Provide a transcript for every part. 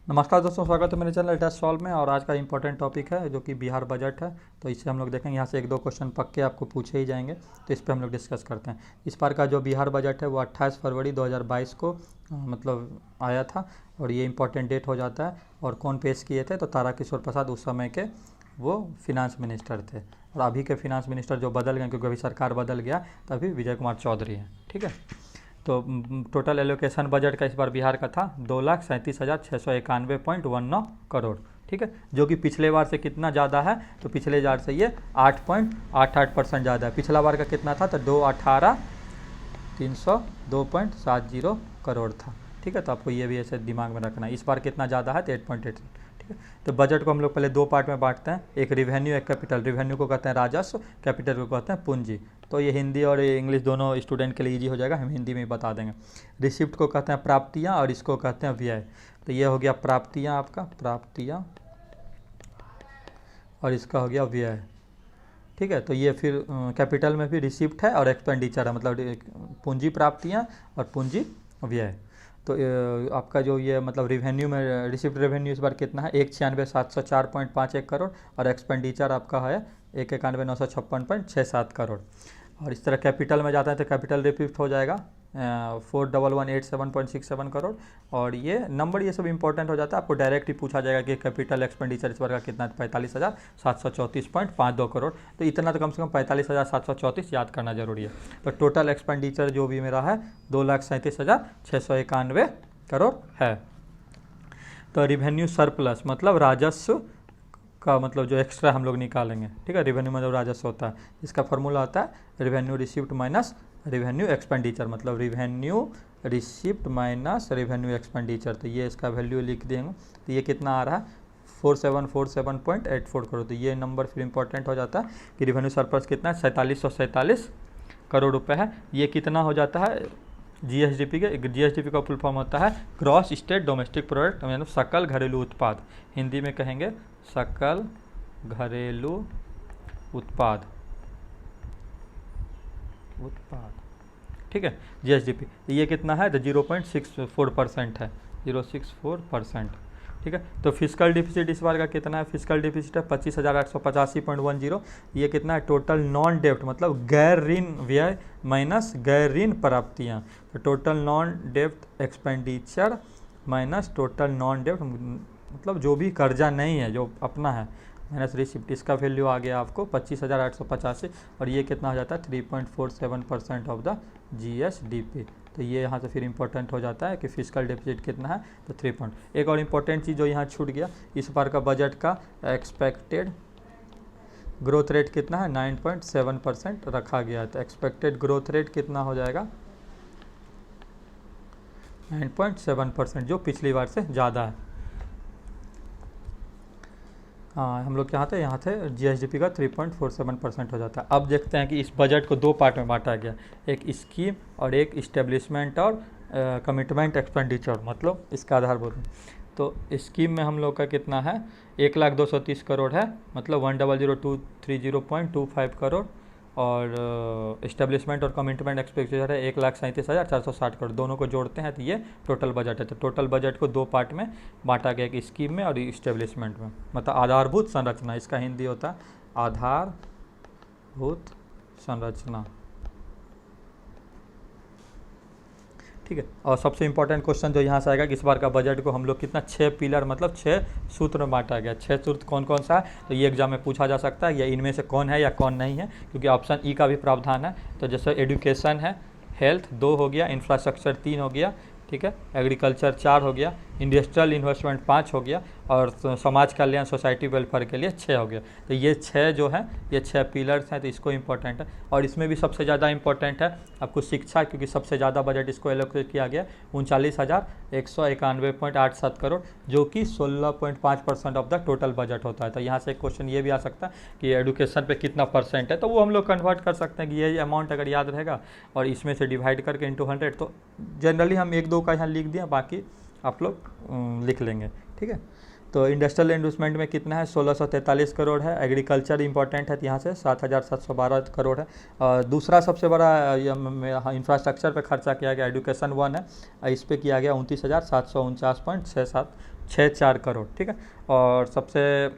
नमस्कार दोस्तों, स्वागत है मेरे चैनल टेस्ट सॉल्व में। और आज का इंपॉर्टेंट टॉपिक है जो कि बिहार बजट है। तो इससे हम लोग देखेंगे, यहाँ से एक दो क्वेश्चन पक्के आपको पूछे ही जाएंगे, तो इस पर हम लोग डिस्कस करते हैं। इस बार का जो बिहार बजट है वो 28 फरवरी 2022 को मतलब आया था, और ये इंपॉर्टेंट डेट हो जाता है। और कौन पेश किए थे, तो ताराकिशोर प्रसाद उस समय के वो फिनांस मिनिस्टर थे। और अभी के फिनांस मिनिस्टर जो बदल गए, क्योंकि अभी सरकार बदल गया, तभी विजय कुमार चौधरी हैं। ठीक है, तो टोटल एलोकेशन बजट का इस बार बिहार का था 2,37,691.19 करोड़। ठीक है, जो कि पिछले बार से कितना ज़्यादा है, तो पिछले बार से ये 8.88% ज़्यादा है। पिछला बार का कितना था, तो 2,18,302.70 करोड़ था। ठीक है, तो आपको ये भी ऐसे दिमाग में रखना है। इस बार कितना ज़्यादा है, तो 8.8। ठीक है, तो बजट को हम लोग पहले दो पार्ट में बांटते हैं, एक रिवेन्यू, एक कैपिटल। रिवेन्यू को कहते हैं राजस्व, कैपिटल को कहते हैं पूंजी। तो ये हिंदी और इंग्लिश दोनों स्टूडेंट के लिए इजी हो जाएगा, हम हिंदी में ही बता देंगे। रिसिप्ट को कहते हैं प्राप्तियाँ, और इसको कहते हैं व्यय। तो ये हो गया प्राप्तियाँ, आपका प्राप्तियाँ, और इसका हो गया व्यय। ठीक है, तो ये फिर कैपिटल में भी रिसिप्ट है और एक्सपेंडिचर है, मतलब पूंजी प्राप्तियाँ और पूंजी व्यय। तो आपका जो ये मतलब रिवेन्यू में रिसिप्ट रेवेन्यू इस बार कितना है, 1,96,704.51 करोड़, और एक्सपेंडिचर आपका है 1,91,956.67 करोड़। और इस तरह कैपिटल में जाता है तो कैपिटल रिसिप्ट हो जाएगा 4,1187.67 करोड़। और ये नंबर ये सब इंपॉर्टेंट हो जाता है, आपको डायरेक्ट ही पूछा जाएगा कि कैपिटल एक्सपेंडिचर इस बार का कितना, 45,734.52 करोड़। तो इतना तो कम से कम 45,734 याद करना जरूरी है। तो टोटल एक्सपेंडिचर जो भी मेरा है 2,37,691 करोड़ है। तो रिवेन्यू सरप्लस मतलब राजस्व का मतलब जो एक्स्ट्रा हम लोग निकालेंगे। ठीक है, रिवेन्यू मतलब राजस्व होता है, इसका फॉर्मूला होता है revenue receipt minus revenue expenditure, मतलब revenue receipt minus revenue expenditure. तो ये इसका वैल्यू लिख देंगे, तो ये कितना आ रहा है 4747.84 करोड़। तो ये नंबर फिर इंपॉर्टेंट हो जाता है कि रिवेन्यू सरप्लस कितना है, 4747 करोड़ रुपए है। ये कितना हो जाता है जीएसडीपी के, जीएसडीपी का फुल फॉर्म होता है ग्रॉस स्टेट डोमेस्टिक प्रोडक्ट, मतलब सकल घरेलू उत्पाद। हिंदी में कहेंगे सकल घरेलू उत्पाद। ठीक है, जीएसडीपी ये कितना है, तो 0.64% है, 0.64%। ठीक है, तो फिजिकल डिफिसिट इस बार का कितना है, फिजिकल डिफिसिट है 25,885.10। ये कितना है, टोटल नॉन डेप्ट मतलब गैर ऋण व्यय माइनस गैर ऋण प्राप्तियाँ। तो टोटल नॉन डेप्ट एक्सपेंडिचर माइनस टोटल नॉन डेप्ट मतलब जो भी कर्जा नहीं है, जो अपना है, माइनस रिसिप्ट। इसका वैल्यू आ गया आपको 25,885, और ये कितना हो जाता है 3.47% ऑफ द जीएसडीपी। तो ये यहाँ से फिर इंपॉर्टेंट हो जाता है कि फिजिकल डेफिसिट कितना है, तो 3 एक और इम्पॉर्टेंट चीज़ जो यहाँ छूट गया, इस बार का बजट का एक्सपेक्टेड ग्रोथ रेट कितना है, 9.7% रखा गया है। तो एक्सपेक्टेड ग्रोथ रेट कितना हो जाएगा, 9.7%, जो पिछली बार से ज़्यादा है। हाँ, हम लोग यहाँ थे जीएसडीपी का 3.47% हो जाता है। अब देखते हैं कि इस बजट को दो पार्ट में बांटा गया, एक स्कीम और एक इस्टेब्लिशमेंट और कमिटमेंट एक्सपेंडिचर, मतलब इसका आधारभूत। तो स्कीम में हम लोग का कितना है, 1,02,30 करोड़ है, मतलब 1,00,230.25 करोड़। और इस्टेब्लिशमेंट और कमिटमेंट एक्सपेंडिचर है 1,37,460 करोड़। दोनों को जोड़ते हैं तो ये टोटल बजट है। तो टोटल बजट को दो पार्ट में बांटा गया, एक स्कीम में और इस्टेब्लिशमेंट में, मतलब आधारभूत संरचना, इसका हिंदी होता है आधारभूत संरचना। ठीक है, और सबसे इंपॉर्टेंट क्वेश्चन जो यहाँ से आएगा कि इस बार का बजट को हम लोग कितना 6 पिलर मतलब 6 सूत्र में बांटा गया। 6 सूत्र कौन कौन सा है, तो ये एग्जाम में पूछा जा सकता है, या इनमें से कौन है या कौन नहीं है, क्योंकि ऑप्शन ई का भी प्रावधान है। तो जैसे एजुकेशन है, हेल्थ 2 हो गया, इंफ्रास्ट्रक्चर 3 हो गया, ठीक है, एग्रीकल्चर 4 हो गया, इंडस्ट्रियल इन्वेस्टमेंट 5 हो गया, और समाज कल्याण सोसाइटी वेलफेयर के लिए 6 हो गया। तो ये 6 जो है, ये 6 पिलर्स हैं, तो इसको इम्पोर्टेंट है। और इसमें भी सबसे ज़्यादा इंपॉर्टेंट है आपको शिक्षा, क्योंकि सबसे ज़्यादा बजट इसको एलोकेट किया गया 39,191.87 करोड़, जो कि 16.5% ऑफ द टोटल बजट होता है। तो यहाँ से एक क्वेश्चन ये भी आ सकता है कि एडुकेशन पे कितना परसेंट है, तो वो हम लोग कन्वर्ट कर सकते हैं कि ये अमाउंट अगर याद रहेगा और इसमें से डिवाइड करके इंटू 100, तो जनरली हम एक दो का यहाँ लिख दिया, बाकी आप लोग लिख लेंगे। ठीक है, तो इंडस्ट्रियल इन्वेस्टमेंट में कितना है 1643 करोड़ है। एग्रीकल्चर इंपॉर्टेंट है, तो यहाँ से 7712 करोड़ है। और दूसरा सबसे बड़ा इंफ्रास्ट्रक्चर पे खर्चा किया गया एजुकेशन 1 है, इस पे किया गया 29,749.64 करोड़, ठीक है। और सबसे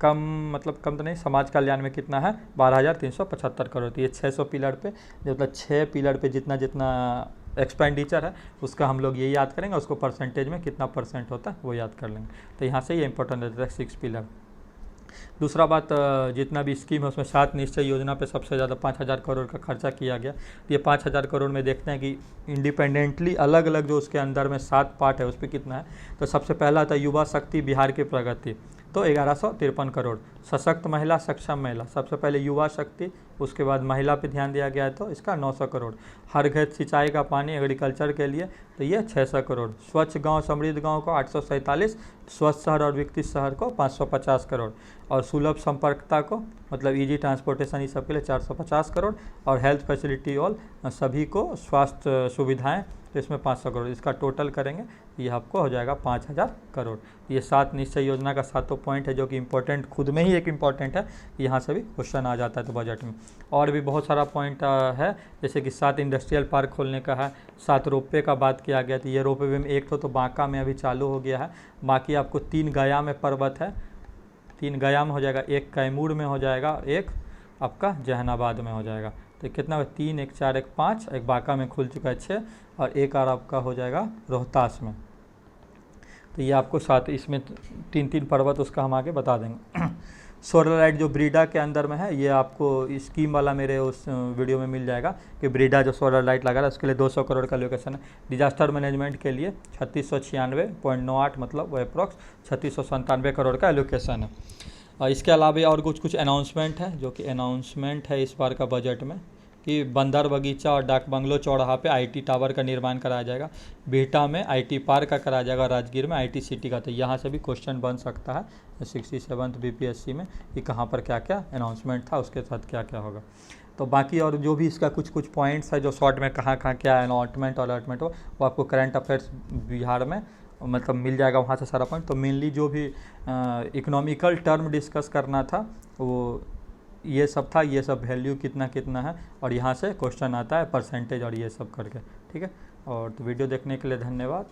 कम, मतलब कम तो नहीं, समाज कल्याण में कितना है 12,375 करोड़। तो ये 600 पिलर पे, मतलब 6 पिलर पे जितना जितना एक्सपेंडिचर है उसका हम लोग ये याद करेंगे, उसको परसेंटेज में कितना परसेंट होता है वो याद कर लेंगे। तो यहाँ से ये इंपॉर्टेंट रहता है 6 पिलर। दूसरा बात, जितना भी स्कीम है उसमें 7 निश्चय योजना पे सबसे ज़्यादा 5,000 करोड़ का खर्चा किया गया। तो ये 5,000 करोड़ में देखते हैं कि इंडिपेंडेंटली अलग अलग जो उसके अंदर में 7 पार्ट है उस पर कितना है। तो सबसे पहला था युवा शक्ति बिहार की प्रगति, तो 1153 करोड़। सशक्त महिला सक्षम महिला, सबसे पहले युवा शक्ति, उसके बाद महिला पे ध्यान दिया गया है तो इसका 900 करोड़। हर घर सिंचाई का पानी एग्रीकल्चर के लिए, तो ये 600 करोड़। स्वच्छ गांव समृद्ध गांव को 847, स्वस्थ शहर और विकसित शहर को 550 करोड़। और सुलभ संपर्कता को, मतलब इजी ट्रांसपोर्टेशन, इस सब के लिए 450 करोड़। और हेल्थ फैसिलिटी ऑल, सभी को स्वास्थ्य सुविधाएं, तो इसमें 500 करोड़। इसका टोटल करेंगे ये आपको हो जाएगा 5,000 करोड़। ये 7 निश्चय योजना का 7 पॉइंट है जो कि इंपॉर्टेंट, खुद में ही एक इंपॉर्टेंट है, यहाँ से भी क्वेश्चन आ जाता है तो बजट में। और भी बहुत सारा पॉइंट है, जैसे कि 7 इंडस्ट्रियल पार्क खोलने का है, 7 रोपवे का बात किया गया। तो ये रोपवे में एक तो बांका में अभी चालू हो गया है, बाकी आपको 3 गया में पर्वत है, 3 गया में हो जाएगा, एक कैमूर में हो जाएगा, एक आपका जहानाबाद में हो जाएगा। तो कितना, 3, 1, 4, 1, 5, एक बांका में खुल चुका है 6, और एक और आपका हो जाएगा रोहतास में। तो ये आपको 7, इसमें 3-3 पर्वत उसका हम आगे बता देंगे। सोलर लाइट जो ब्रीडा के अंदर में है, ये आपको स्कीम वाला मेरे उस वीडियो में मिल जाएगा कि ब्रीडा जो सोलर लाइट लगा रहा है उसके लिए 200 करोड़ का एलोकेशन है। डिजास्टर मैनेजमेंट के लिए 3696.98, मतलब वो अप्रॉक्स 3697 करोड़ का एलोकेशन है। और इसके अलावा और कुछ अनाउंसमेंट है, जो कि अनाउंसमेंट है इस बार का बजट में, कि बंदर बगीचा और डाक बंगलो चौराहा पे आईटी टावर का निर्माण कराया जाएगा, बिहटा में आईटी पार्क का कराया जाएगा, राजगीर में आईटी सिटी का। तो यहाँ से भी क्वेश्चन बन सकता है 67th बीपीएससी में कि कहाँ पर क्या क्या अनाउंसमेंट था, उसके साथ क्या क्या होगा। तो बाकी और जो भी इसका कुछ पॉइंट्स है जो शॉर्ट में कहाँ कहाँ क्या अलॉटमेंट हो, वो आपको करंट अफेयर्स बिहार में मतलब मिल जाएगा, वहाँ से सारा पॉइंट। तो मेनली जो भी इकोनॉमिकल टर्म डिस्कस करना था वो ये सब था, ये सब वैल्यू कितना कितना है, और यहाँ से क्वेश्चन आता है परसेंटेज और ये सब करके, ठीक है। और तो वीडियो देखने के लिए धन्यवाद।